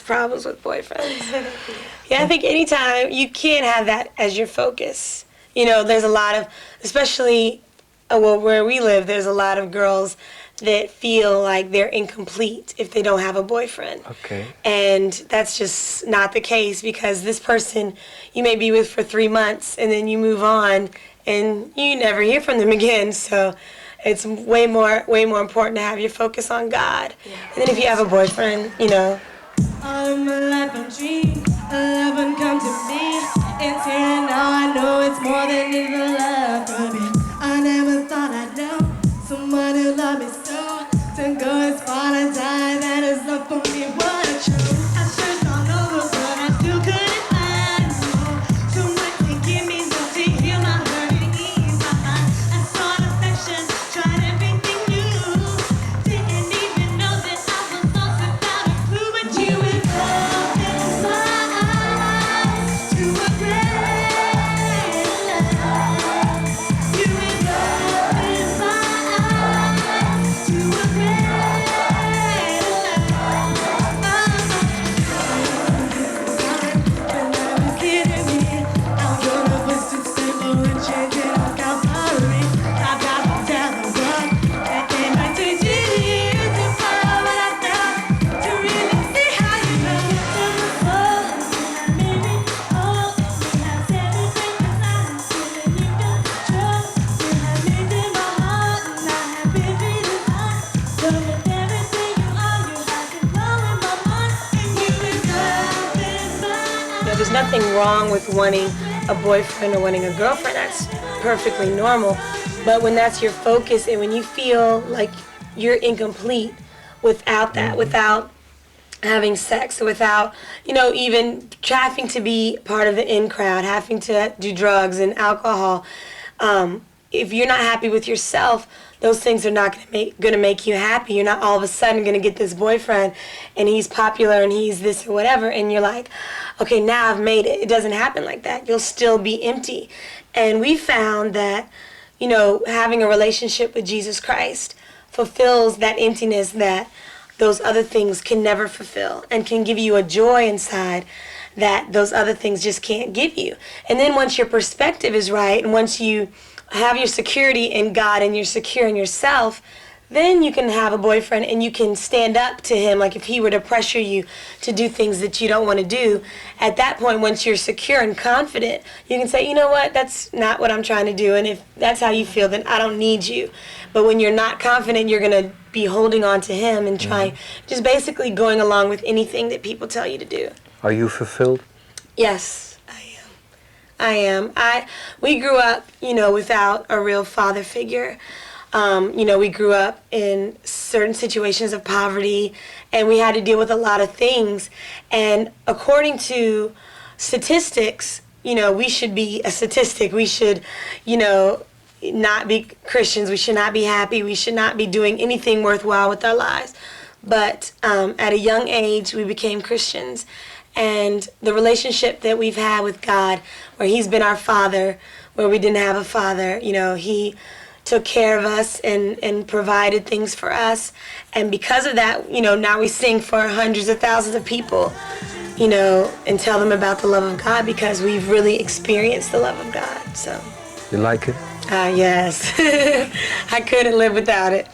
problems with boyfriends. Yeah, I think anytime you can't have that as your focus. You know, there's a lot of, especially where we live, there's a lot of girls that feel like they're incomplete if they don't have a boyfriend. Okay. And that's just not the case, because this person you may be with for 3 months and then you move on and you never hear from them again. So it's way more important to have your focus on God. Yeah. And then if you have a boyfriend, you know. All of my life I'm dreaming, love will come to me. It's here and now, I know it's more than even love could be. I never thought I'd know someone who loved me so. To go as far to die, that is not for me, what true. I searched all over, but I still couldn't find more. Someone to give me love to heal my hurt and ease my mind. I sought affection, tried everything new. Didn't even know that I was lost without a clue. But you opened my eyes to a great love. You opened my eyes to a great love. When I was kidding me, I'm gonna bust it stable and change it on Calvary. I got to tell the world that it might take years to find what I found, to really see how you know. Till the soul has made me whole. You have set me free 'cause I'm feeling in control. You have made me my heart and I have been really hard. So with everything you are, you have been blowing my mind. And you is love in my eyes. You know, there's nothing wrong with wanting a boyfriend or wanting a girlfriend. That's perfectly normal. But when that's your focus and when you feel like you're incomplete without that, without having sex, without, you know, even having to be part of the in crowd, having to do drugs and alcohol, if you're not happy with yourself, those things are not going to make you happy. You're not all of a sudden going to get this boyfriend and he's popular and he's this or whatever, and you're like, okay, now I've made it. It doesn't happen like that. You'll still be empty. And we found that, you know, having a relationship with Jesus Christ fulfills that emptiness that those other things can never fulfill, and can give you a joy inside that those other things just can't give you. And then once your perspective is right, and once you have your security in God and you're secure in yourself, then you can have a boyfriend and you can stand up to him. Like if he were to pressure you to do things that you don't want to do, at that point, once you're secure and confident, you can say, you know what, that's not what I'm trying to do. And if that's how you feel, then I don't need you. But when you're not confident, you're going to be holding on to him and trying, just basically going along with anything that people tell you to do. Are you fulfilled? Yes. I am. We grew up, you know, without a real father figure. You know, we grew up in certain situations of poverty, and we had to deal with a lot of things. And according to statistics, you know, we should be a statistic. We should, you know, not be Christians. We should not be happy. We should not be doing anything worthwhile with our lives. But at a young age, we became Christians. And the relationship that we've had with God, where he's been our father, where we didn't have a father, you know, he took care of us and provided things for us. And because of that, you know, now we sing for hundreds of thousands of people, you know, and tell them about the love of God, because we've really experienced the love of God. So. You like it? Yes. I couldn't live without it.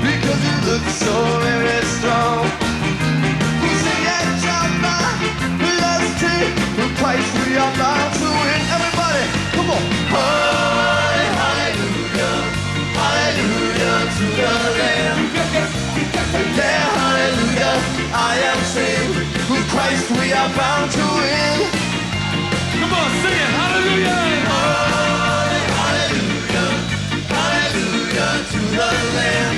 because it looks so very strong. We sing and jump by, let's take the price we are bound to win. Everybody, come on. Hallelujah, hallelujah to the Lamb. Yeah, hallelujah, I am saved. With Christ we are bound to win. Come on, sing it, hallelujah. Hallelujah, hallelujah to the Lamb.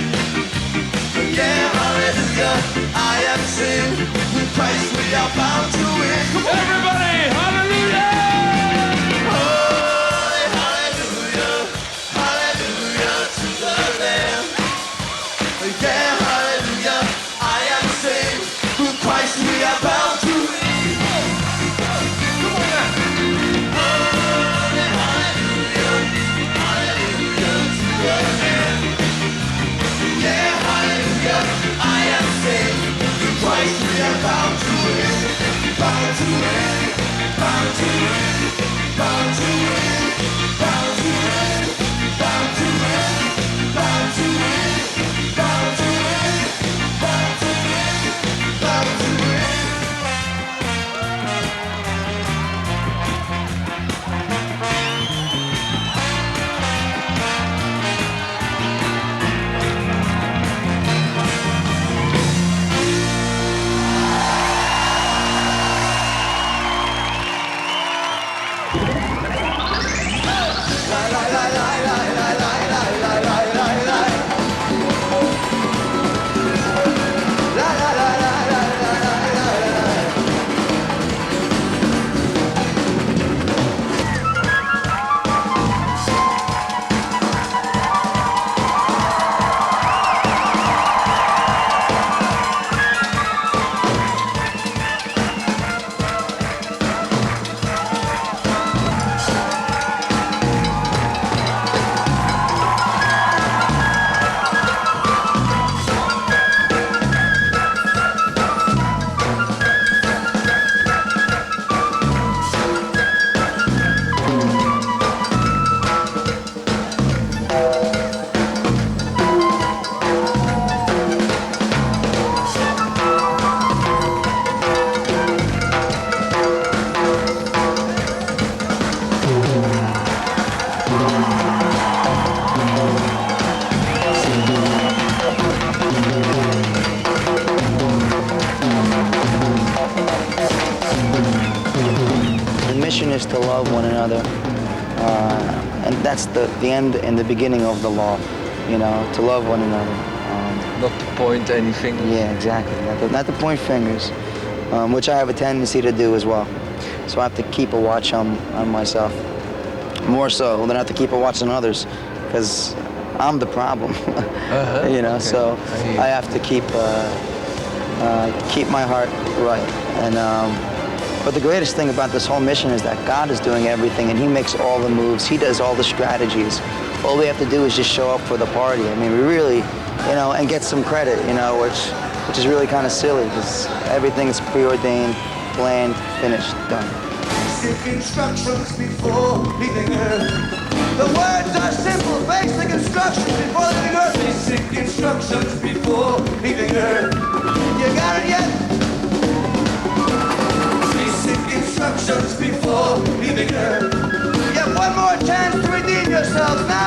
Yeah, hallelujah, I am saved. With Christ we are bound to win. Come on. Everybody, hallelujah. Hallelujah, hallelujah to the Lamb. Yeah, hallelujah, I am saved. With Christ we are bound to win. Come on now. Hallelujah, hallelujah to the Lamb. Yeah, hallelujah, I am saved. With Christ we are bound to win. Bound to win, bound to win, bound to win, bound to win, bound to win, bound to win, bound to win, bound to win, bound to win. The mission is to love one another, and that's the end and the beginning of the law, you know, to love one another. Not to point any fingers. Yeah, exactly. Not to point fingers, which I have a tendency to do as well. So I have to keep a watch on myself, more so than I have to keep a watch on others, because I'm the problem, you know. Okay. So I have to keep my heart right. And but the greatest thing about this whole mission is that God is doing everything, and He makes all the moves. He does all the strategies. All we have to do is just show up for the party. I mean, we really, you know, and get some credit, you know, which is really kind of silly, because everything is preordained, planned, finished, done. Basic instructions before leaving Earth. The words are simple, basic instructions before leaving Earth. Basic instructions before leaving Earth. You got it yet? Basic instructions before leaving Earth. You have one more chance to redeem yourselves now.